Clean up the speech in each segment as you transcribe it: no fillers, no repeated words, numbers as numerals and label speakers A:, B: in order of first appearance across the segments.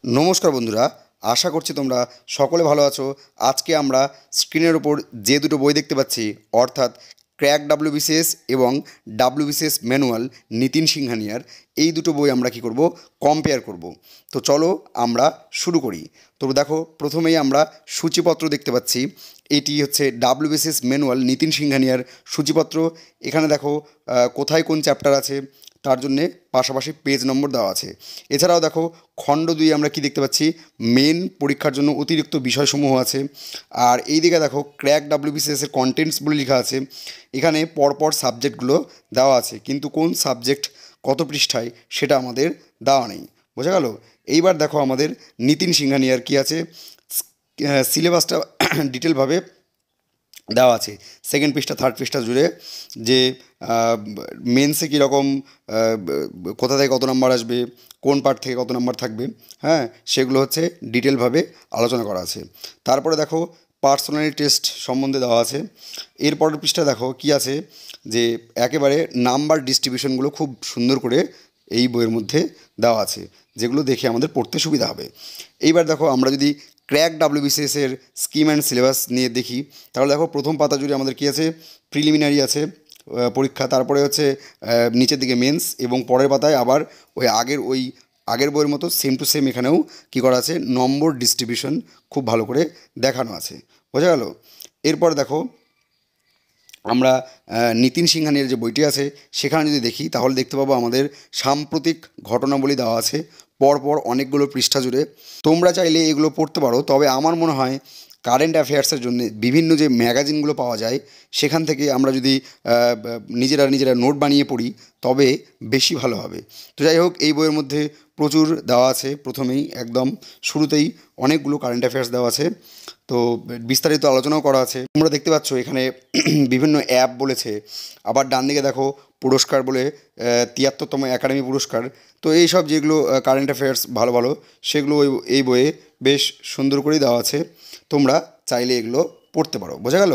A: নমস্কার বন্ধুরা, আশা করছি তোমরা সকলে ভালো আছো। আজকে আমরা স্ক্রিনের ওপর যে দুটো বই দেখতে পাচ্ছি, অর্থাৎ ক্র্যাক ডাব্লিউবিসিএস এবং ডাব্লিউবিসিএস ম্যানুয়াল নিতিন সিংহানিয়ার, এই দুটো বই আমরা কি করব, কম্পেয়ার করব। তো চলো আমরা শুরু করি। তো দেখো, প্রথমেই আমরা সূচিপত্র দেখতে পাচ্ছি। এটি হচ্ছে ডাব্লিউবিসিএস ম্যানুয়াল নিতিন সিংহানিয়ার সূচিপত্র। এখানে দেখো কোথায় কোন চ্যাপ্টার আছে তার জন্যে পাশাপাশি পেজ নম্বর দেওয়া আছে। এছাড়াও দেখো খণ্ড 2 আমরা কি দেখতে পাচ্ছি, মেন পরীক্ষার জন্য অতিরিক্ত বিষয়সমূহ আছে। আর এই দিকে দেখো ক্র্যাক ডাব্লিউবিসিএসের কন্টেন্টস বলে লেখা আছে। এখানে পরপর সাবজেক্টগুলো দেওয়া আছে, কিন্তু কোন সাবজেক্ট কত পৃষ্ঠায় সেটা আমাদের দেওয়া নেই। বোঝা গেল? এইবার দেখো আমাদের নিতিন সিংহানিয়ার কি আছে, সিলেবাসটা ডিটেলভাবে দেওয়া আছে। সেকেন্ড পৃষ্ঠা, থার্ড পৃষ্ঠা জুড়ে যে মেন্সে কীরকম, কোথা থেকে কত নাম্বার আসবে, কোন পার্ট থেকে কত নাম্বার থাকবে, হ্যাঁ, সেগুলো হচ্ছে ডিটেলভাবে আলোচনা করা আছে। তারপরে দেখো পার্সোনালিটি টেস্ট সম্বন্ধে দেওয়া আছে। এরপরের পৃষ্ঠা দেখো কি আছে, যে একেবারে নাম্বার ডিস্ট্রিবিউশনগুলো খুব সুন্দর করে এই বইয়ের মধ্যে দেওয়া আছে, যেগুলো দেখে আমাদের পড়তে সুবিধা হবে। এইবার দেখো আমরা যদি ক্র্যাক ডাব্লিউবিসিএসের স্কিম অ্যান্ড সিলেবাস নিয়ে দেখি, তাহলে দেখো প্রথম পাতা জুড়ে আমাদের কী আছে, প্রিলিমিনারি আছে পরীক্ষা, তারপরে হচ্ছে নিচের দিকে মেন্স, এবং পরের পাতায় আবার ওই আগের বইয়ের মতো সেম টু সেম এখানেও কী করা আছে, নম্বর ডিস্ট্রিবিউশন খুব ভালো করে দেখানো আছে। বোঝা গেল? এরপর দেখো আমরা নিতিন সিংহানিয়ার যে বইটি আছে সেখানে যদি দেখি, তাহলে দেখতে পাবো আমাদের সাম্প্রতিক ঘটনাবলী দেওয়া আছে পরপর অনেকগুলো পৃষ্ঠা জুড়ে। তোমরা চাইলে এগুলো পড়তে পারো, তবে আমার মনে হয় কারেন্ট অ্যাফেয়ার্সের জন্য বিভিন্ন যে ম্যাগাজিনগুলো পাওয়া যায় সেখান থেকে আমরা যদি নিজেরা নোট বানিয়ে পড়ি তবে বেশি ভালো হবে। তো যাই হোক, এই বইয়ের মধ্যে প্রচুর দেওয়া আছে। প্রথমেই একদম শুরুতেই অনেকগুলো কারেন্ট অ্যাফেয়ার্স দেওয়া আছে, তো বিস্তারিত আলোচনাও করা আছে। তোমরা দেখতে পাচ্ছ এখানে বিভিন্ন অ্যাপ বলেছে। আবার ডান দিকে দেখো পুরস্কার বলে 73তম একাডেমি পুরস্কার। তো এই সব যেগুলো কারেন্ট অ্যাফেয়ার্স ভালো ভালো, সেগুলো এই বইয়ে বেশ সুন্দর করেই দেওয়া আছে। তোমরা চাইলে এগুলো পড়তে পারো। বোঝা গেল?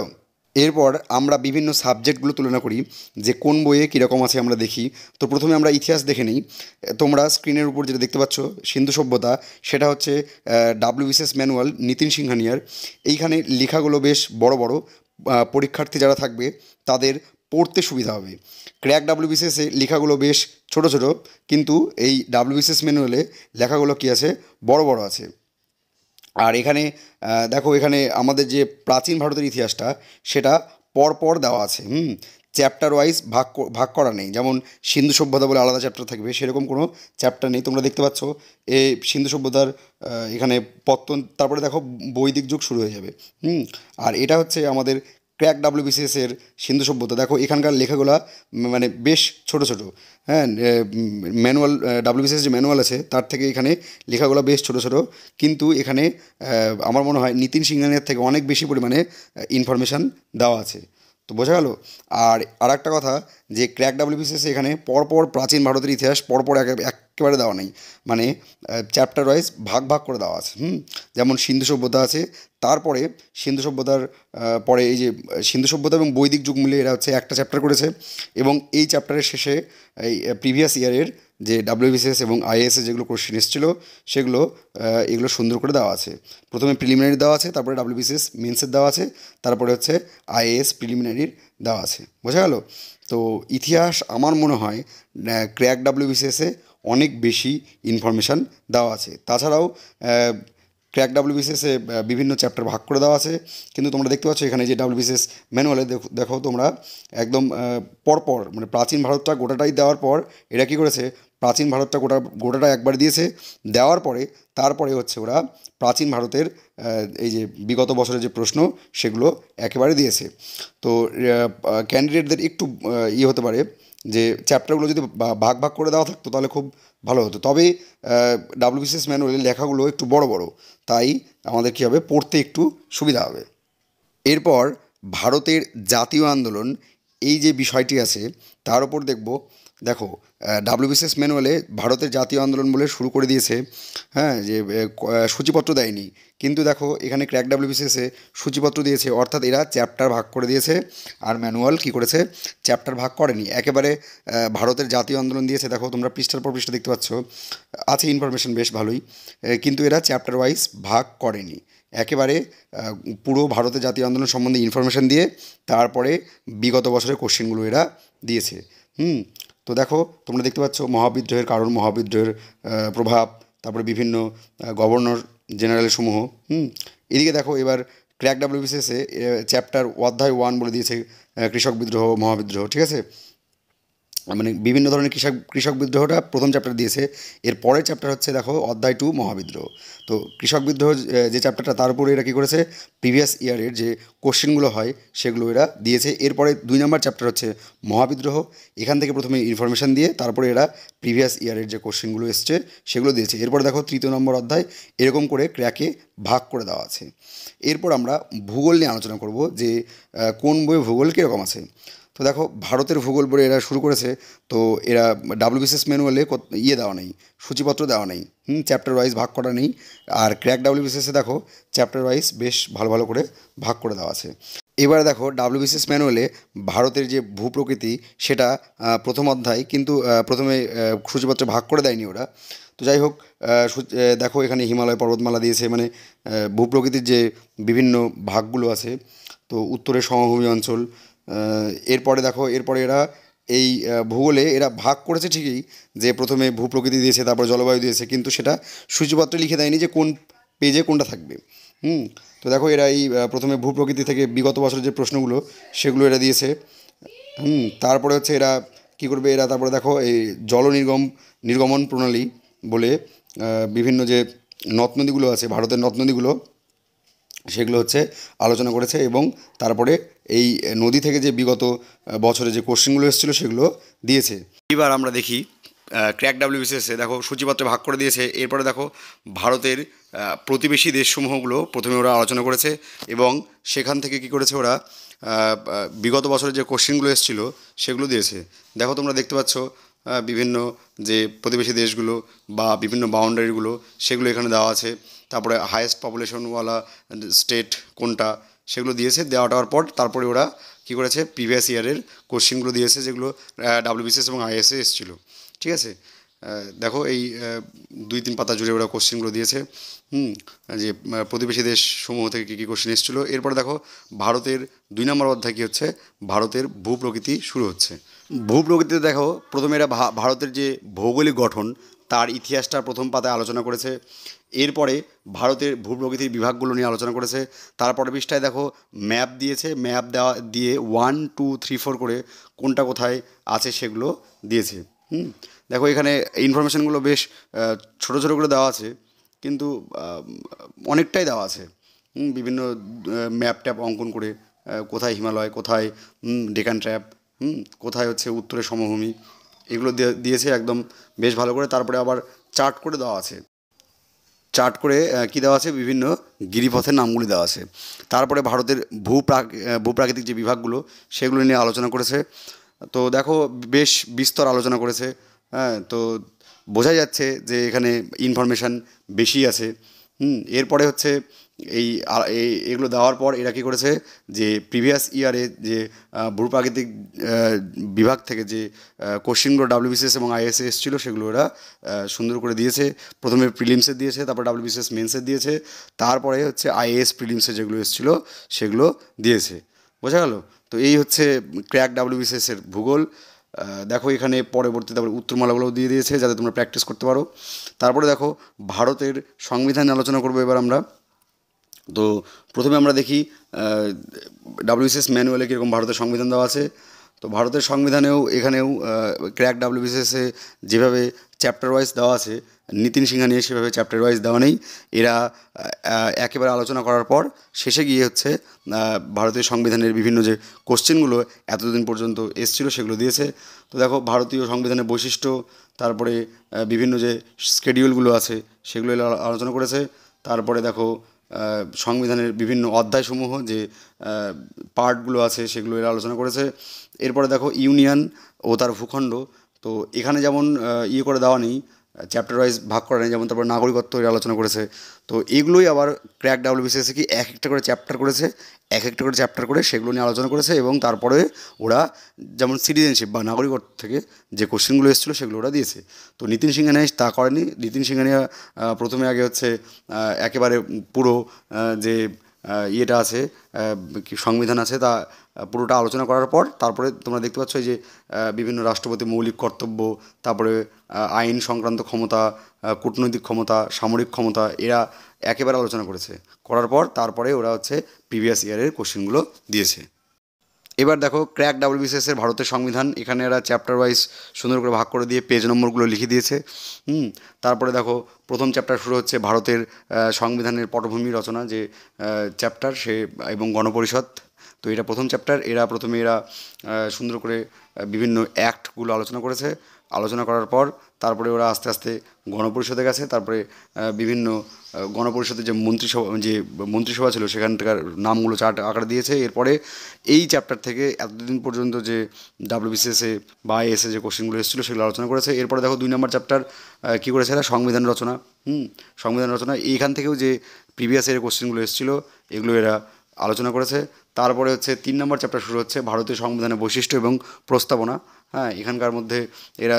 A: এরপর আমরা বিভিন্ন সাবজেক্টগুলো তুলনা করি, যে কোন বইয়ে কীরকম আছে আমরা দেখি। তো প্রথমে আমরা ইতিহাস দেখে নিই। তোমরা স্ক্রিনের উপর যেটা দেখতে পাচ্ছ সিন্ধু সভ্যতা, সেটা হচ্ছে ডাব্লিউবিসিএস ম্যানুয়াল নিতিন সিংহানিয়ার। এইখানে লেখাগুলো বেশ বড় বড়, পরীক্ষার্থী যারা থাকবে তাদের পড়তে সুবিধা হবে। ক্র্যাক ডাব্লিউবিসিএসে লেখাগুলো বেশ ছোট ছোট, কিন্তু এই ডাব্লিউবিসিএস ম্যানুয়ালে লেখাগুলো কী আছে, বড় বড় আছে। আর এখানে দেখো, এখানে আমাদের যে প্রাচীন ভারতের ইতিহাসটা সেটা পরপর দেওয়া আছে। চ্যাপ্টার ওয়াইজ ভাগ করা নেই। যেমন সিন্ধু সভ্যতা বলে আলাদা চ্যাপ্টার থাকবে, সেরকম কোনো চ্যাপ্টার নেই। তোমরা দেখতে পাচ্ছ এই সিন্ধু সভ্যতার এখানে পত্তন, তারপরে দেখো বৈদিক যুগ শুরু হয়ে যাবে। আর এটা হচ্ছে আমাদের ক্র্যাক ডাব্লিউবিসিএসের সিন্ধু সভ্যতা। দেখো এখানকার লেখাগুলো মানে বেশ ছোট ছোট, হ্যাঁ, ম্যানুয়াল ডাব্লিউবিসিএস যে ম্যানুয়াল আছে তার থেকে এখানে লেখাগুলো বেশ ছোট ছোট, কিন্তু এখানে আমার মনে হয় নিতিন সিংহানিয়ার থেকে অনেক বেশি পরিমাণে ইনফরমেশান দেওয়া আছে। তো বোঝা গেল? আর একটা কথা, যে ক্র্যাক ডাব্লিউবিসিএস এখানে পরপর প্রাচীন ভারতের ইতিহাস পরপর একেবারে দেওয়া নেই, মানে চ্যাপ্টার ওয়াইজ ভাগ ভাগ করে দেওয়া আছে। যেমন সিন্ধু সভ্যতা আছে, তারপরে সিন্ধু সভ্যতার পরে এই যে সিন্ধু সভ্যতা এবং বৈদিক যুগ মিলে এরা হচ্ছে একটা চ্যাপ্টার করেছে, এবং এই চ্যাপ্টারের শেষে এই প্রিভিয়াস ইয়ারের যে ডাব্লিউবিসিএস এবং আইএএসে যেগুলো কোশ্চেন এসেছিলো সেগুলো এগুলো সুন্দর করে দেওয়া আছে। প্রথমে প্রিলিমিনারি দেওয়া আছে, তারপরে ডাব্লিউবিসিএস মেন্সের দেওয়া আছে, তারপরে হচ্ছে আইএএস প্রিলিমিনারির দেওয়া আছে। বোঝা গেল? তো ইতিহাস আমার মনে হয় ক্র্যাক ডাব্লিউবিসিএসে অনেক বেশি ইনফরমেশান দেওয়া আছে। তাছাড়াও ক্র্যাক ডাব্লিউবিসিএসে বিভিন্ন চ্যাপ্টার ভাগ করে দেওয়া আছে, কিন্তু তোমরা দেখতে পাচ্ছ এখানে যে ডাব্লিউবিসিএস ম্যানুয়ালে দেখো তোমরা একদম পরপর, মানে প্রাচীন ভারতটা গোটাটাই দেওয়ার পর এরা কী করেছে, প্রাচীন ভারতটা গোটাটা একবার দিয়েছে, দেওয়ার পরে তারপরে হচ্ছে ওরা প্রাচীন ভারতের এই যে বিগত বছরের যে প্রশ্ন সেগুলো একেবারে দিয়েছে। তো ক্যান্ডিডেটদের একটু হতে পারে যে চ্যাপ্টারগুলো যদি ভাগ ভাগ করে দেওয়া থাকতো তাহলে খুব ভালো হতো। তবে ডাব্লিউবিসিএস ম্যানুয়ালের লেখাগুলো একটু বড় বড়, তাই আমাদের কী হবে, পড়তে একটু সুবিধা হবে। এরপর ভারতের জাতীয় আন্দোলন, এই যে বিষয়টি আছে তার উপর দেখব দেখো ডাব্লিউবিসিএস ম্যানুয়ালে ভারতের জাতীয় আন্দোলন বলে শুরু করে দিয়েছে, হ্যাঁ, যে সূচিপত্র দেয়নি, কিন্তু দেখো এখানে ক্র্যাক ডাব্লিউবিসিএসে সূচিপত্র দিয়েছে, অর্থাৎ এরা চ্যাপ্টার ভাগ করে দিয়েছে, আর ম্যানুয়াল কী করেছে, চ্যাপ্টার ভাগ করেনি, একেবারে ভারতের জাতীয় আন্দোলন দিয়েছে। দেখো তোমরা পৃষ্ঠার পর পৃষ্ঠা দেখতে পাচ্ছ, আছে ইনফরমেশন বেশ ভালোই, কিন্তু এরা চ্যাপ্টার ওয়াইজ ভাগ করেনি, একেবারে পুরো ভারতের জাতীয় আন্দোলন সম্বন্ধে ইনফরমেশন দিয়ে তারপরে বিগত বছরের কোশ্চেনগুলো এরা দিয়েছে। তো দেখো তোমরা দেখতে পাচ্ছ মহাবিদ্রোহের কারণ, মহাবিদ্রোহের প্রভাব, তারপরে বিভিন্ন গভর্নর জেনারেল সমূহ। এদিকে দেখো এবার ক্র্যাক ডাব্লিউবিসিএসে চ্যাপ্টার অধ্যায় 1 বলে দিয়েছে কৃষক বিদ্রোহ, মহাবিদ্রোহ, ঠিক আছে, মানে বিভিন্ন ধরনের কৃষক বিদ্রোহটা প্রথম চ্যাপ্টার দিয়েছে। এর পরের চ্যাপ্টার হচ্ছে দেখো অধ্যায় 2 মহাবিদ্রোহ। তো কৃষক বিদ্রোহ যে চ্যাপ্টারটা, তার উপরে এরা কী করেছে, প্রিভিয়াস ইয়ারের যে কোশ্চেনগুলো হয় সেগুলো এরা দিয়েছে। এরপরে 2 নম্বর চ্যাপ্টার হচ্ছে মহাবিদ্রোহ, এখান থেকে প্রথমে ইনফরমেশান দিয়ে তারপরে এরা প্রিভিয়াস ইয়ারের যে কোশ্চেনগুলো এসছে সেগুলো দিয়েছে। এরপরে দেখো 3 নম্বর অধ্যায়, এরকম করে ক্র্যাকে ভাগ করে দেওয়া আছে। এরপর আমরা ভূগোল নিয়ে আলোচনা করব যে কোন বইয়ে ভূগোল কীরকম আছে। তো দেখো ভারতের ভূগোল বলে এরা শুরু করেছে, তো এরা ডাব্লিউবিসিএস ম্যানুয়ালে দেওয়া নেই, সূচিপত্র দেওয়া নেই, চ্যাপ্টার ওয়াইজ ভাগ করা নেই। আর ক্র্যাক ডাব্লিউবিসিএসে দেখো চ্যাপ্টার ওয়াইজ বেশ ভালো ভালো করে ভাগ করে দেওয়া আছে। এবারে দেখো ডাব্লিউবিসিএস ম্যানুয়ালে ভারতের যে ভূপ্রকৃতি সেটা প্রথম অধ্যায়, কিন্তু প্রথমে সূচিপত্রে ভাগ করে দেয়নি ওরা। তো যাই হোক, দেখো এখানে হিমালয় পর্বতমালা দিয়েছে, মানে ভূপ্রকৃতির যে বিভিন্ন ভাগগুলো আছে। তো উত্তরের সমভূমি অঞ্চল, এরপরে দেখো এরপরে এরা এই ভূগোলে এরা ভাগ করেছে ঠিকই, যে প্রথমে ভূপ্রকৃতি দিয়েছে, তারপর জলবায়ু দিয়েছে, কিন্তু সেটা সূচিপত্রে লিখে দেয়নি যে কোন পেজে কোনটা থাকবে। তো দেখো এরা এই প্রথমে ভূপ্রকৃতি থেকে বিগত বছরের যে প্রশ্নগুলো সেগুলো এরা দিয়েছে। তারপরে হচ্ছে এরা কী করবে, এরা তারপরে দেখো এই নির্গমন প্রণালী বলে বিভিন্ন যে নদ নদীগুলো আছে, ভারতের নদ নদীগুলো, সেগুলো হচ্ছে আলোচনা করেছে, এবং তারপরে এই নদী থেকে যে বিগত বছরে যে কোশ্চেনগুলো এসেছিলো সেগুলো দিয়েছে। এবার আমরা দেখি ক্র্যাক ডাব্লিউবিসিএসে দেখো সূচিপত্রে ভাগ করে দিয়েছে। এরপরে দেখো ভারতের প্রতিবেশী দেশসমূহগুলো প্রথমে ওরা আলোচনা করেছে, এবং সেখান থেকে কি করেছে ওরা বিগত বছরে যে কোশ্চেনগুলো এসেছিলো সেগুলো দিয়েছে। দেখো তোমরা দেখতে পাচ্ছ বিভিন্ন যে প্রতিবেশী দেশগুলো বা বিভিন্ন বাউন্ডারিগুলো সেগুলো এখানে দেওয়া আছে। তারপরে হায়েস্ট পপুলেশনওয়ালা স্টেট কোনটা সেগুলো দিয়েছে। দেওয়াটার পর তারপরে ওরা কী করেছে, প্রিভিয়াস ইয়ারের কোশ্চেনগুলো দিয়েছে যেগুলো ডাব্লিউবিসিএস এবং আইএসএ এসেছিলো, ঠিক আছে। দেখো এই 2-3 পাতা জুড়ে ওরা কোশ্চেনগুলো দিয়েছে, যে প্রতিবেশী দেশ সমূহ থেকে কী কী কোশ্চেন এসেছিলো। এরপর দেখো ভারতের 2 নম্বর অধ্যায় কী হচ্ছে, ভারতের ভূপ্রকৃতি শুরু হচ্ছে। ভূপ্রকৃতিতে দেখো প্রথমে এরা ভারতের যে ভৌগোলিক গঠন তার ইতিহাসটা প্রথম পাতায় আলোচনা করেছে। এরপরে ভারতের ভূপ্রকৃতির বিভাগগুলো নিয়ে আলোচনা করেছে। তারপরে পৃষ্ঠায় দেখো ম্যাপ দিয়েছে, ম্যাপ দিয়ে 1, 2, 3, 4 করে কোনটা কোথায় আছে সেগুলো দিয়েছে। দেখো এখানে ইনফরমেশানগুলো বেশ ছোটো ছোটো করে দেওয়া আছে, কিন্তু অনেকটাই দেওয়া আছে। বিভিন্ন ম্যাপ ট্যাপ অঙ্কন করে কোথায় হিমালয়, কোথায় ডেকান ট্র্যাপ, কোথায় হচ্ছে উত্তরের সমভূমি, এগুলো দিয়েছে একদম বেশ ভালো করে। তারপরে আবার চার্ট করে দেওয়া আছে, চার্ট করে কী দেওয়া আছে, বিভিন্ন গিরিপথের নামগুলি দেওয়া আছে। তারপরে ভারতের ভূপ্রাকৃতিক যে বিভাগগুলো সেগুলো নিয়ে আলোচনা করেছে। তো দেখো বেশ বিস্তর আলোচনা করেছে, হ্যাঁ, তো বোঝাই যাচ্ছে যে এখানে ইনফরমেশান বেশি আছে। এরপরে হচ্ছে এগুলো দেওয়ার পর এরা কী করেছে, যে প্রিভিয়াস ইয়ারে যে ভূপ্রাকৃতিক বিভাগ থেকে যে কোশ্চেনগুলো ডাব্লিউবিসিএস এবং আইএসএ এসেছিলো সেগুলো এরা সুন্দর করে দিয়েছে। প্রথমে প্রিলিমসের দিয়েছে, তারপর ডাব্লিউবিসিএস মেন্সের দিয়েছে, তারপরে হচ্ছে আইএএস প্রিলিমসে যেগুলো এসেছিলো সেগুলো দিয়েছে। বোঝা গেল? তো এই হচ্ছে ক্র্যাক ডাব্লিউবিসিএসের ভূগোল। দেখো এখানে পরবর্তী তারপরে উত্তরমালাগুলোও দিয়ে দিয়েছে যাতে তোমরা প্র্যাকটিস করতে পারো। তারপরে দেখো ভারতের সংবিধান আলোচনা করবো এবার আমরা। তো প্রথমে আমরা দেখি ডাব্লিউবিসিএস ম্যানুয়ালে কীরকম ভারতের সংবিধান দেওয়া আছে। তো ভারতের সংবিধানেও এখানেও ক্র্যাক ডাব্লিউবিসিএসে যেভাবে চ্যাপ্টার ওয়াইজ দেওয়া আছে, নীতিন সিংহা নিয়ে সেভাবে চ্যাপ্টার ওয়াইজ দেওয়া নেই। এরা একেবারে আলোচনা করার পর শেষে গিয়ে হচ্ছে ভারতীয় সংবিধানের বিভিন্ন যে কোশ্চেনগুলো এতদিন পর্যন্ত এসেছিলো সেগুলো দিয়েছে। তো দেখো ভারতীয় সংবিধানের বৈশিষ্ট্য, তারপরে বিভিন্ন যে স্কেডিউলগুলো আছে সেগুলো আলোচনা করেছে। তারপরে দেখো সংবিধানের বিভিন্ন অধ্যায়সমূহ যে পার্টগুলো আছে সেগুলো এরা আলোচনা করেছে। এরপরে দেখো ইউনিয়ন ও তার ভূখণ্ড। তো তো এখানে যেমন ইয়ে করে দেওয়া নেই, চ্যাপ্টার ওয়াইজ ভাগ করা নেই, যেমন তারপর নাগরিকত্ব এর আলোচনা করেছে। তো এগুলোই আবার ক্র্যাক ডাব্লিউবিসিএসে কি এক একটা করে চ্যাপ্টার করেছে, এক একটা করে চ্যাপ্টার করে সেগুলো নিয়ে আলোচনা করেছে, এবং তারপরে ওরা যেমন সিটিজেনশিপ বা নাগরিকত্ব থেকে যে কোশ্চেনগুলো এসেছিলো সেগুলো ওরা দিয়েছে। তো নিতিন সিংহানিয়া তা করেনি। নিতিন সিংহানিয়া প্রথমে আগে হচ্ছে একেবারে পুরো যে ইয়েটা আছে, কি সংবিধান আছে, তা পুরোটা আলোচনা করার পর তারপরে তোমরা দেখতে পাচ্ছ এই যে বিভিন্ন রাষ্ট্রপতি মৌলিক কর্তব্য, তারপরে আইন সংক্রান্ত ক্ষমতা, কূটনৈতিক ক্ষমতা, সামরিক ক্ষমতা, এরা একেবারে আলোচনা করেছে। করার পর তারপরে ওরা হচ্ছে প্রিভিয়াস ইয়ারের কোশ্চেনগুলো দিয়েছে। এবার দেখো ক্র্যাক ডাব্লিউবিসিএসের ভারতের সংবিধান, এখানে এরা চ্যাপ্টার ওয়াইজ সুন্দর করে ভাগ করে দিয়ে পেজ নম্বরগুলো লিখে দিয়েছে। তারপরে দেখো প্রথম চ্যাপ্টার শুরু হচ্ছে ভারতের সংবিধানের পটভূমি রচনা যে চ্যাপ্টার সে এবং গণপরিষদ। তো এটা প্রথম চ্যাপ্টার। এরা সুন্দর করে বিভিন্ন অ্যাক্টগুলো আলোচনা করেছে। আলোচনা করার পর তারপরে ওরা আস্তে আস্তে গণপরিষদে গেছে। তারপরে বিভিন্ন গণপরিষদের যে মন্ত্রিসভা ছিল সেখানকার নামগুলো চার্ট আকারে দিয়েছে। এরপরে এই চ্যাপ্টার থেকে এতদিন পর্যন্ত যে ডাব্লিউবিসিএসে বা এসে যে কোশ্চেনগুলো এসেছিলো সেগুলো আলোচনা করেছে। এরপরে দেখো 2 নম্বর চ্যাপ্টার কী করেছে এরা, সংবিধান রচনা। সংবিধান রচনা এইখান থেকেও যে প্রিভিয়াস ইয়ারের কোশ্চেনগুলো এসেছিলো এগুলো এরা আলোচনা করেছে। তারপরে হচ্ছে 3 নম্বর চ্যাপ্টার শুরু হচ্ছে ভারতীয় সংবিধানের বৈশিষ্ট্য এবং প্রস্তাবনা। এখানকার মধ্যে এরা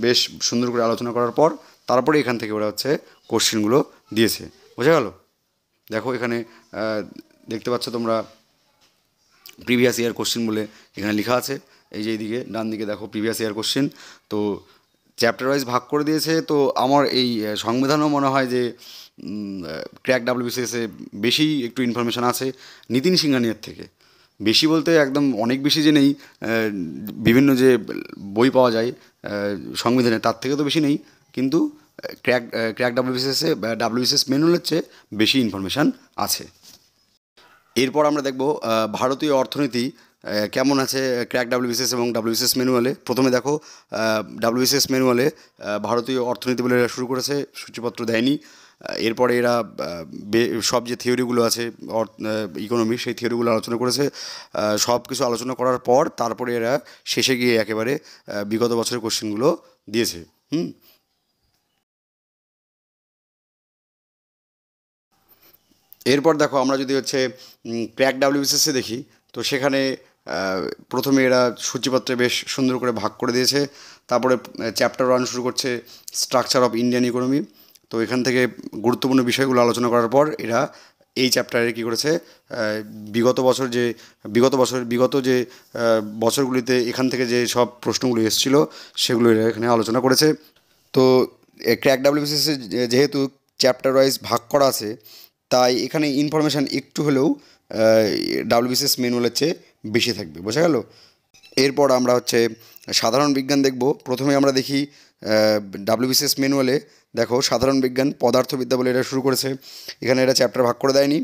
A: বেশ সুন্দর করে আলোচনা করার পর তারপরে এখান থেকে ওরা হচ্ছে কোশ্চেনগুলো দিয়েছে। বোঝা গেল? দেখো এখানে দেখতে পাচ্ছ তোমরা প্রিভিয়াস ইয়ার কোশ্চেন বলে এখানে লেখা আছে। এই যে এইদিকে ডান দিকে দেখো প্রিভিয়াস ইয়ার কোশ্চেন। তো চ্যাপ্টার ওয়াইজ ভাগ করে দিয়েছে। তো আমার এই সংবিধানও মনে হয় যে ক্র্যাক ডাব্লিউবিসিএসে বেশি একটু ইনফরমেশান আছে নিতিন সিংহানিয়ার থেকে। বেশি বলতে একদম অনেক বেশি যে নেই, বিভিন্ন যে বই পাওয়া যায় সংবিধানে তার থেকে তো বেশি নেই, কিন্তু ক্র্যাক ডাব্লিউবিসিএসে ডাব্লিউবিসিএস ম্যানুয়ালের চেয়ে বেশি ইনফরমেশান আছে। এরপর আমরা দেখব ভারতীয় অর্থনীতি কেমন আছে ক্র্যাক ডাব্লিউবিসিএস এবং ডাব্লিউবিসিএস ম্যানুয়ালে। প্রথমে দেখো ডাব্লিউবিসিএস ম্যানুয়ালে ভারতীয় অর্থনীতি বলে এরা শুরু করেছে, সূচিপত্র দেয়নি। এরপরে এরা সব যে থিওরিগুলো আছে ইকোনমি সেই থিওরিগুলো আলোচনা করেছে। সব কিছু আলোচনা করার পর তারপরে এরা শেষে গিয়ে একেবারে বিগত বছরের কোশ্চেনগুলো দিয়েছে। এরপর দেখো আমরা যদি হচ্ছে ক্র্যাক ডাব্লিউবিসিএসে দেখি, তো সেখানে প্রথমে এরা সূচিপত্রে বেশ সুন্দর করে ভাগ করে দিয়েছে। তারপরে চ্যাপ্টার 1 শুরু করছে স্ট্রাকচার অফ ইন্ডিয়ান ইকোনমি। তো এখান থেকে গুরুত্বপূর্ণ বিষয়গুলো আলোচনা করার পর এরা এই চ্যাপ্টারে কী করেছে, বিগত যে বছরগুলিতে এখান থেকে যে সব প্রশ্নগুলো এসেছিলো সেগুলো এরা এখানে আলোচনা করেছে। তো ক্র্যাক ডাব্লিউবিসিএসে যেহেতু চ্যাপ্টার ওয়াইজ ভাগ করা আছে, তাই এখানে ইনফরমেশান একটু হলেও ডাব্লিউবিসিএস ম্যানুয়ালের চেয়ে বেশি থাকবে। বোঝা গেল? এরপর আমরা হচ্ছে সাধারণ বিজ্ঞান দেখব। প্রথমে আমরা দেখি ডাব্লিউবিসিএস ম্যানুয়ালে দেখো সাধারণ বিজ্ঞান পদার্থবিদ্যা বলে এরা শুরু করেছে। এখানে এরা চ্যাপ্টার ভাগ করে দেয়নি।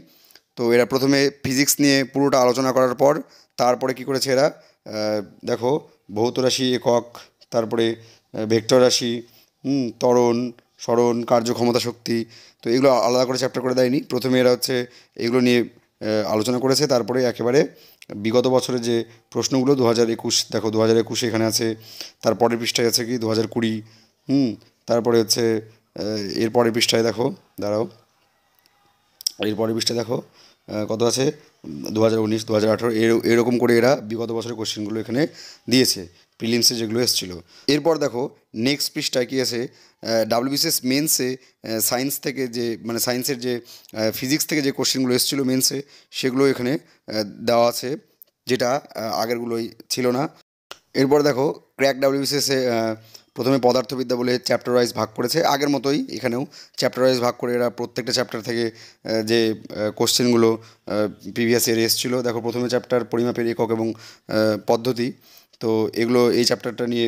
A: তো এরা প্রথমে ফিজিক্স নিয়ে পুরোটা আলোচনা করার পর তারপরে কী করেছে এরা, দেখো ভৌত রাশি, একক, তারপরে ভেক্টর রাশি, ত্বরণ, সরণ, কার্যক্ষমতা, শক্তি, তো এগুলো আলাদা করে চ্যাপ্টার করে দেয়নি। প্রথমে এরা হচ্ছে এগুলো নিয়ে আলোচনা করেছে। তারপরে একেবারে বিগত বছরের যে প্রশ্নগুলো 2021, দেখো 2021 এখানে আছে। তারপরের পৃষ্ঠায় আছে কি 2020। তারপরে হচ্ছে এরপরের পৃষ্ঠায় দেখো, দাঁড়াও, এরপরের পৃষ্ঠায় দেখো কত আছে, 2019, 2018, এরকম করে এরা বিগত বছরের কোশ্চেনগুলো এখানে দিয়েছে, প্রিলিমসে যেগুলো এসেছিলো। এরপর দেখো নেক্সট পৃষ্ঠায় কী আছে, ডাব্লিউবিসিএস মেন্সে সায়েন্স থেকে যে মানে সায়েন্সের যে ফিজিক্স থেকে যে কোশ্চেনগুলো এসেছিলো মেন্সে সেগুলো এখানে দেওয়া আছে, যেটা আগেরগুলোই ছিল না। এরপর দেখো ক্র্যাক ডাব্লিউবিসিএসে প্রথমে পদার্থবিদ্যা বলে চ্যাপ্টার ওয়াইজ ভাগ করেছে, আগের মতোই এখানেও চ্যাপ্টার ওয়াইজ ভাগ করে এরা প্রত্যেকটা চ্যাপ্টার থেকে যে কোশ্চেনগুলো প্রিভিয়াস ইয়ারে এসেছিলো। দেখো প্রথমে চ্যাপ্টার পরিমাপের একক এবং পদ্ধতি, তো এগুলো এই চ্যাপ্টারটা নিয়ে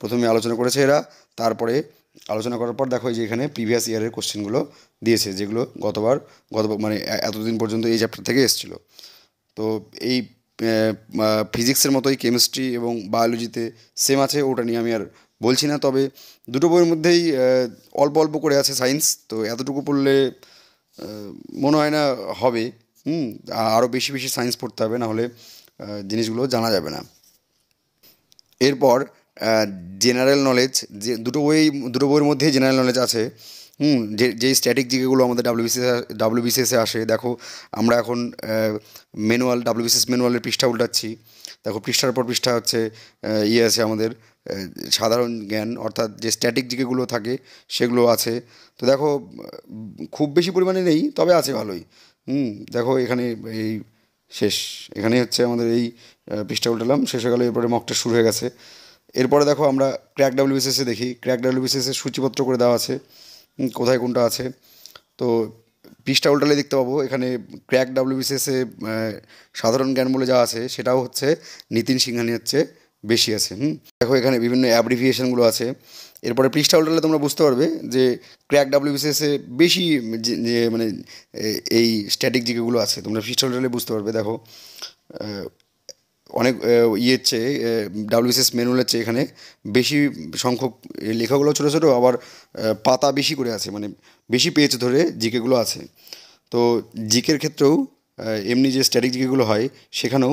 A: প্রথমে আলোচনা করেছে এরা। তারপরে আলোচনা করার পর দেখো এই যে এখানে প্রিভিয়াস ইয়ারের কোশ্চেনগুলো দিয়েছে, যেগুলো গত মানে এতদিন পর্যন্ত এই চ্যাপ্টার থেকে এসেছিলো। তো এই ফিজিক্সের মতোই কেমিস্ট্রি এবং বায়োলজিতে সেম আছে, ওটা নিয়ে আমি আর বলছি না। তবে দুটো বইয়ের মধ্যেই অল্প অল্প করে আছে সায়েন্স, তো এতটুকু পড়লে মনে হয় না হবে। আরও বেশি বেশি সায়েন্স পড়তে হবে, নাহলে জিনিসগুলো জানা যাবে না। এরপর জেনারেল নলেজ, যে দুটো বইয়ের মধ্যেই জেনারেল নলেজ আছে। যেই স্ট্যাটিক জিকেগুলো আমাদের ডাব্লিউবিসিএসে আসে, দেখো আমরা এখন ডাব্লিউবিসিএস ম্যানুয়ালের পৃষ্ঠা উল্টাচ্ছি। দেখো পৃষ্ঠার পর পৃষ্ঠা হচ্ছে আছে আমাদের সাধারণ জ্ঞান, অর্থাৎ যে স্ট্যাটিক জিকেগুলো থাকে সেগুলো আছে। তো দেখো খুব বেশি পরিমাণে নেই, তবে আছে ভালোই। দেখো এখানে এই শেষ, এখানেই হচ্ছে আমাদের এই পৃষ্ঠা উল্টালাম, শেষ হয়ে গেল, এরপরে মক টেস্ট শুরু হয়ে গেছে। এরপরে দেখো আমরা ক্র্যাক ডাব্লিউবিসিএসে দেখি, ক্র্যাক ডাব্লিউবিসিএসের সূচিপত্র করে দেওয়া আছে, কোথায় কোনটা আছে। তো পৃষ্ঠা উল্টালে দেখতে পাবো এখানে ক্র্যাক ডাব্লিউবিসিএসে সাধারণ জ্ঞান বলে যা আছে সেটাও হচ্ছে নিতিন সিংহানি হচ্ছে বেশি আছে। দেখো এখানে বিভিন্ন অ্যাব্রিভিয়েশনগুলো আছে। এরপরে পৃষ্ঠা উল্টালে তোমরা বুঝতে পারবে যে ক্র্যাক ডাব্লিউবিসিএসে বেশি যে মানে এই স্ট্যাটিক জিকেগুলো আছে, তোমরা পৃষ্ঠা উল্টালে বুঝতে পারবে। দেখো অনেক ইয়ের চেয়ে ডাব্লিউবিসিএস ম্যানুয়ালের চেয়ে এখানে বেশি সংখ্যক লেখাগুলো ছোটো ছোটো, আবার পাতা বেশি করে আছে, মানে বেশি পেজ ধরে জিকেগুলো আছে। তো জিকের ক্ষেত্রেও এমনি যে স্ট্যাটিক জিকেগুলো হয় সেখানেও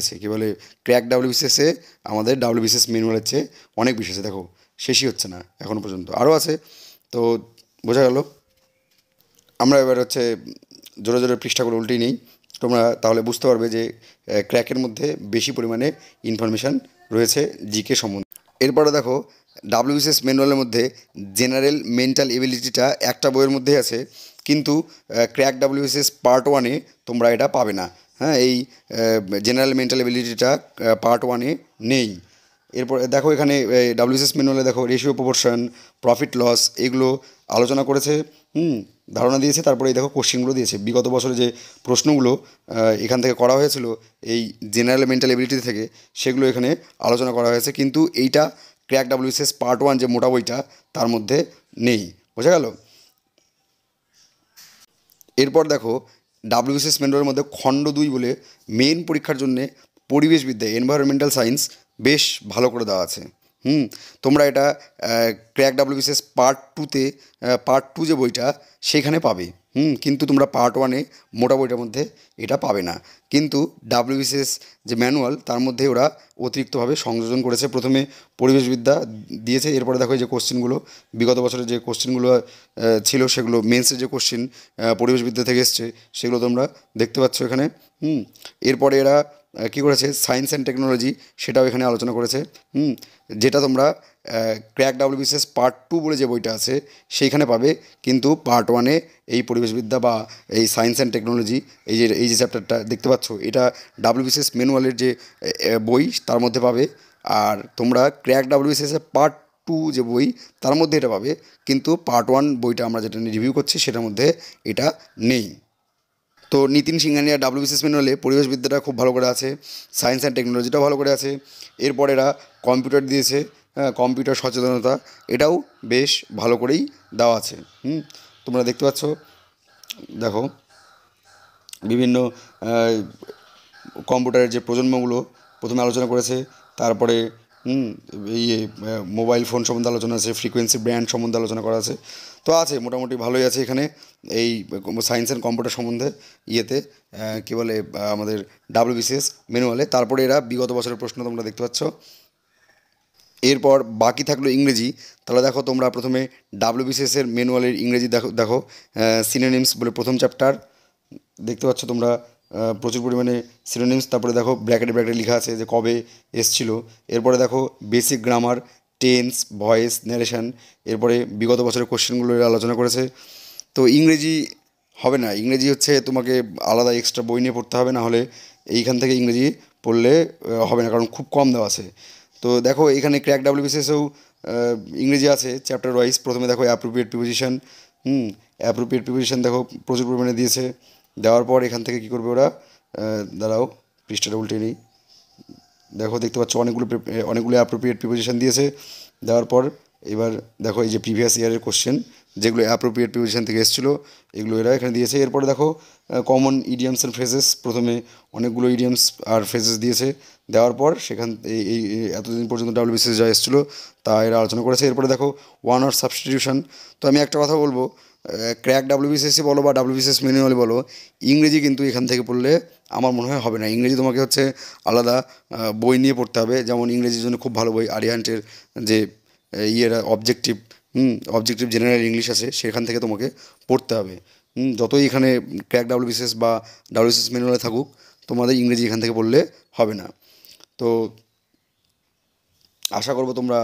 A: আছে কী বলে, ক্র্যাক ডাব্লিউবিসিএসে আমাদের ডাব্লিউবিসিএস ম্যানুয়ালের চেয়ে অনেক বেশি আছে। দেখো শেষই হচ্ছে না এখনও পর্যন্ত, আরও আছে। তো বোঝা গেল। আমরা এবার হচ্ছে জোরে জোরে পৃষ্ঠাগুলো উল্টেই নেই, তোমরা তাহলে বুঝতে পারবে যে ক্র্যাকের মধ্যে বেশি পরিমাণে ইনফরমেশান রয়েছে জিকে সম্বন্ধে। এরপরে দেখো ডাব্লিউবিসিএস ম্যানুয়ালের মধ্যে জেনারেল মেন্টাল এবিলিটিটা একটা বইয়ের মধ্যেই আছে, কিন্তু ক্র্যাক ডাব্লিউবিসিএস পার্ট 1-এ তোমরা এটা পাবে না। হ্যাঁ, এই জেনারেল মেন্টাল এবিলিটিটা পার্ট 1-এ নেই। এরপর দেখো এখানে ডাব্লিউবিসিএস ম্যানুয়ালে দেখো রেশিও প্রপোর্শন, প্রফিট লস এগুলো আলোচনা করেছে, ধারণা দিয়েছে। তারপরে এই দেখো কোশ্চেনগুলো দিয়েছে, বিগত বছরে যে প্রশ্নগুলো এখান থেকে করা হয়েছিল এই জেনারেল মেন্টাল এবিলিটি থেকে, সেগুলো এখানে আলোচনা করা হয়েছে, কিন্তু এইটা ক্র্যাক ডাব্লিউবিসিএস পার্ট 1 যে মোটা বইটা তার মধ্যে নেই। বোঝা গেল। এরপর দেখো ডাব্লিউবিসিএস ম্যানুয়ালের মধ্যে খণ্ড 2 বলে মেন পরীক্ষার জন্যে পরিবেশবিদ্যা, এনভায়রনমেন্টাল সায়েন্স বেশ ভালো করে দেওয়া আছে। তোমরা এটা ক্র্যাক ডাব্লিউবিসিএস পার্ট 2 যে বইটা সেখানে পাবে, কিন্তু তোমরা পার্ট 1-এ মোটা বইটার মধ্যে এটা পাবে না। কিন্তু ডাব্লিউবিসিএস যে ম্যানুয়াল তার মধ্যে ওরা অতিরিক্তভাবে সংযোজন করেছে। প্রথমে পরিবেশবিদ্যা দিয়েছে, এরপরে দেখো এই যে কোশ্চেনগুলো, বিগত বছরের যে কোশ্চেনগুলো ছিল সেগুলো মেন্সের যে কোশ্চেন পরিবেশবিদ্যা থেকে এসছে সেগুলো তোমরা দেখতে পাচ্ছ এখানে। এরপরে এরা কী করেছে, সায়েন্স অ্যান্ড টেকনোলজি সেটাও এখানে আলোচনা করেছে, যেটা তোমরা ক্র্যাক ডাব্লিউবিসিএস পার্ট 2 বলে যে বইটা আছে সেইখানে পাবে, কিন্তু পার্ট 1-এ এই পরিবেশবিদ্যা বা এই সায়েন্স অ্যান্ড টেকনোলজি এই যে চ্যাপ্টারটা দেখতে পাচ্ছ এটা ডাব্লিউবিসিএস ম্যানুয়ালের যে বই তার মধ্যে পাবে। আর তোমরা ক্র্যাক ডাব্লিউবিসিএসের পার্ট 2 যে বই তার মধ্যে এটা পাবে, কিন্তু পার্ট 1 বইটা আমরা যেটা নিয়ে রিভিউ করছি সেটার মধ্যে এটা নেই। তো নিতিন সিংহানিয়া ডাব্লিউবিসিএস ম্যানুয়ালে পরিবেশবিদ্যাটা খুব ভালো করে আছে, সায়েন্স অ্যান্ড টেকনোলজিটাও ভালো করে আছে। এরপর এরা কম্পিউটার দিয়েছে, কম্পিউটার সচেতনতা এটাও বেশ ভালো করেই দেওয়া আছে। তোমরা দেখতে পাচ্ছ, দেখো বিভিন্ন কম্পিউটারের যে প্রজন্মগুলো প্রথমে আলোচনা করেছে, তারপরে মোবাইল ফোন সম্বন্ধে আলোচনা আছে, ফ্রিকোয়েন্সি ব্র্যান্ড সম্বন্ধে আলোচনা করা আছে। তো আছে মোটামুটি ভালোই আছে এখানে এই সায়েন্স অ্যান্ড কম্পিউটার সম্বন্ধে কী বলে আমাদের ডাব্লিউবিসিএস ম্যানুয়ালে। তারপরে এরা বিগত বছরের প্রশ্ন তোমরা দেখতে পাচ্ছ। এরপর বাকি থাকলো ইংরেজি। তাহলে দেখো তোমরা প্রথমে ডাব্লিউবিসিএসের ম্যানুয়ালের ইংরেজি দেখো সিনোনিমস বলে প্রথম চ্যাপ্টার দেখতে পাচ্ছ তোমরা, প্রচুর পরিমাণে সিনোনিমস। তারপরে দেখো ব্র্যাকেটে ব্র্যাকেটে লেখা আছে যে কবে এসছিল। এরপরে দেখো basic grammar, tense, voice, narration. এরপরে বিগত বছরের কোশ্চেনগুলো আলোচনা করেছে। তো ইংরেজি হবে না, ইংরেজি হচ্ছে তোমাকে আলাদা এক্সট্রা বই নিয়ে পড়তে হবে, না হলে এইখান থেকে ইংরেজি পড়লে হবে না, কারণ খুব কম দেওয়া আছে। তো দেখো এখানে ক্র্যাক ডাব্লিউবিসিএসেও ইংরেজি আছে চ্যাপ্টার ওয়াইজ। প্রথমে দেখো অ্যাপ্রোপ্রিয়েট প্রিপোজিশন, অ্যাপ্রোপ্রিয়েট প্রিপোজিশন দেখো প্রচুর পরিমাণে দিয়েছে। দেওয়ার পর এখান থেকে কী করবে ওরা, দাঁড়াও পৃষ্ঠাটা উল্টে নিই। দেখো দেখতে পাচ্ছ অনেকগুলো অ্যাপ্রোপ্রিয়েট প্রিপোজিশন দিয়েছে। দেওয়ার পর এবার দেখো এই যে প্রিভিয়াস ইয়ারের কোশ্চেন যেগুলো অ্যাপ্রোপ্রিয়েট প্রিপোজিশন থেকে এসেছিলো এগুলো এরা এখানে দিয়েছে। এরপরে দেখো কমন ইডিয়ামস অ্যান্ড ফ্রেজেস, প্রথমে অনেকগুলো ইডিয়ামস আর ফ্রেজেস দিয়েছে। দেওয়ার পর সেখান এই এতদিন পর্যন্ত ডাব্লিউবিসিএস যা এসেছিলো তা এরা আলোচনা করেছে। এরপরে দেখো ওয়ান ওয়ার্ড সাবস্টিটিউশন। তো আমি একটা কথা বলবো, ক্র্যাক ডাব্লিউবিসিএসসি বলো বা ডাব্লিউবিসিএস ম্যানুয়াল বলো, ইংরেজি কিন্তু এখান থেকে পড়লে আমার মনে হয় হবে না। ইংরেজি তোমাকে হচ্ছে আলাদা বই নিয়ে পড়তে হবে। যেমন ইংরেজির জন্য খুব ভালো বই আরিয়ান্টের যে অবজেক্টিভ অবজেক্টিভ জেনারেল ইংলিশ আছে, সেখান থেকে তোমাকে পড়তে হবে। যতই এখানে ক্র্যাক ডাব্লিউবিসিএস বা ডাব্লিউবিসিএস ম্যানুয়ালে থাকুক, তোমাদের ইংরেজি এখান থেকে পড়লে হবে না। তো আশা করবো তোমরা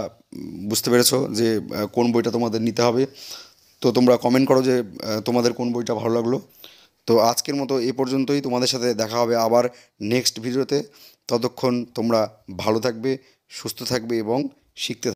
A: বুঝতে পেরেছো যে কোন বইটা তোমাদের নিতে হবে। তো তোমরা কমেন্ট করো যে তোমাদের কোন বইটা ভালো লাগলো। তো আজকের মতো এ পর্যন্তই, তোমাদের সাথে দেখা হবে আবার নেক্সট ভিডিওতে। ততক্ষণ তোমরা ভালো থাকবে, সুস্থ থাকবে এবং শিখতে